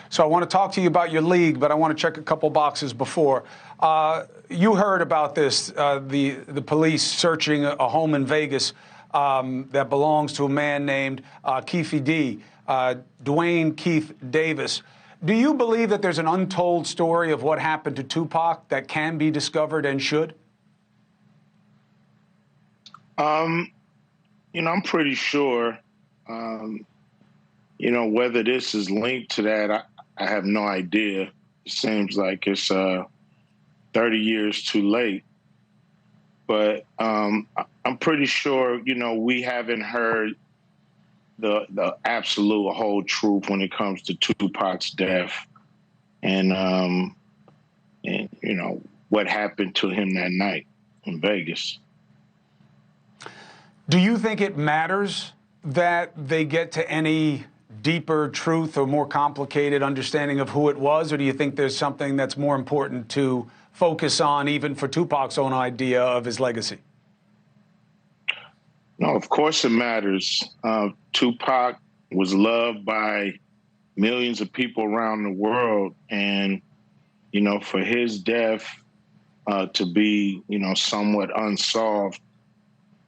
So I want to talk to you about your league, but I want to check a couple boxes before. You heard about this, the police searching a home in Vegas that belongs to a man named Keefe D, Dwayne Keith Davis. Do you believe that there's an untold story of what happened to Tupac that can be discovered and should? I'm pretty sure. Whether this is linked to that, I have no idea. It seems like it's 30 years too late. But I'm pretty sure, we haven't heard the absolute whole truth when it comes to Tupac's death and what happened to him that night in Vegas. Do you think it matters that they get to any deeper truth or more complicated understanding of who it was, or do you think there's something that's more important to focus on, even for Tupac's own idea of his legacy? No, of course it matters. Tupac was loved by millions of people around the world, and for his death to be somewhat unsolved,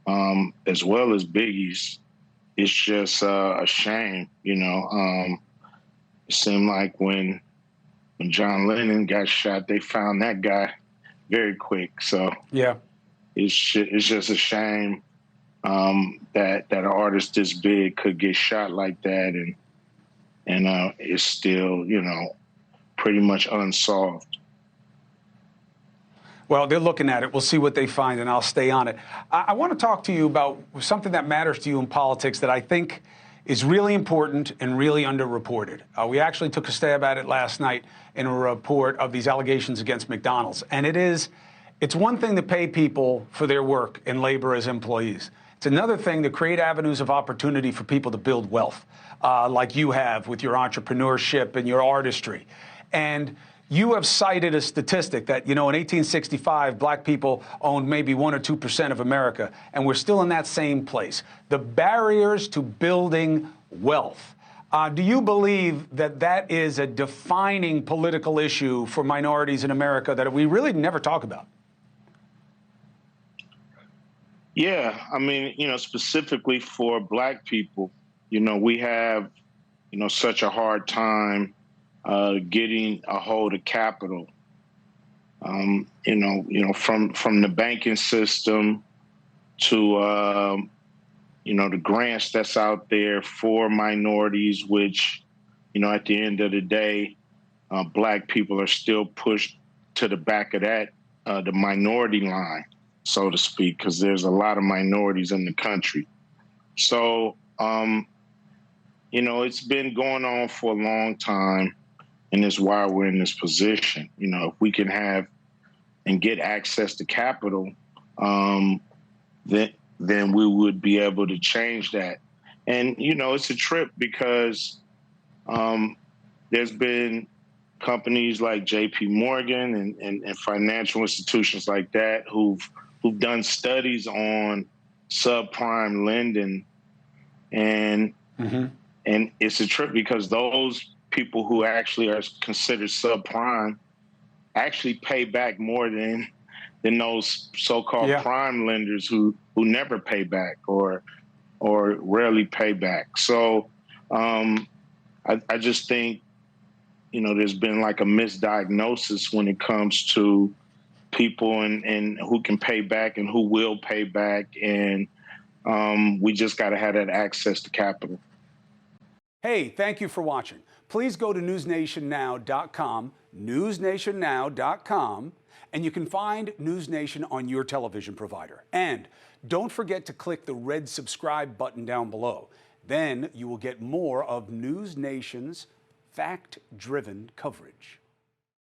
as well as Biggie's, it's just a shame. It seemed like when John Lennon got shot, they found that guy very quick. So yeah, it's just a shame that an artist this big could get shot like that, and it's still pretty much unsolved. Well, they're looking at it. We'll see what they find, and I'll stay on it. I want to talk to you about something that matters to you in politics that I think is really important and really underreported. We actually took a stab at it last night in a report of these allegations against McDonald's. And it's one thing to pay people for their work and labor as employees. It's another thing to create avenues of opportunity for people to build wealth, like you have with your entrepreneurship and your artistry. And you have cited a statistic that, in 1865, black people owned maybe 1 or 2% of America, and we're still in that same place. The barriers to building wealth. Do you believe that that is a defining political issue for minorities in America that we really never talk about? Yeah, I mean, specifically for black people, we have, such a hard time getting a hold of capital, from the banking system to, the grants that's out there for minorities, which, at the end of the day, black people are still pushed to the back of that, the minority line, so to speak, because there's a lot of minorities in the country. So, it's been going on for a long time. And it's why we're in this position. If we can have and get access to capital, then we would be able to change that. And, it's a trip because there's been companies like JP Morgan and financial institutions like that who've done studies on subprime lending. And it's a trip because those people who actually are considered subprime actually pay back more than those so-called prime lenders who never pay back or rarely pay back. So I just think, there's been like a misdiagnosis when it comes to people and who can pay back and who will pay back. And we just got to have that access to capital. Hey, thank you for watching. Please go to newsnationnow.com, newsnationnow.com, and you can find NewsNation on your television provider. And don't forget to click the red subscribe button down below. Then you will get more of NewsNation's fact-driven coverage.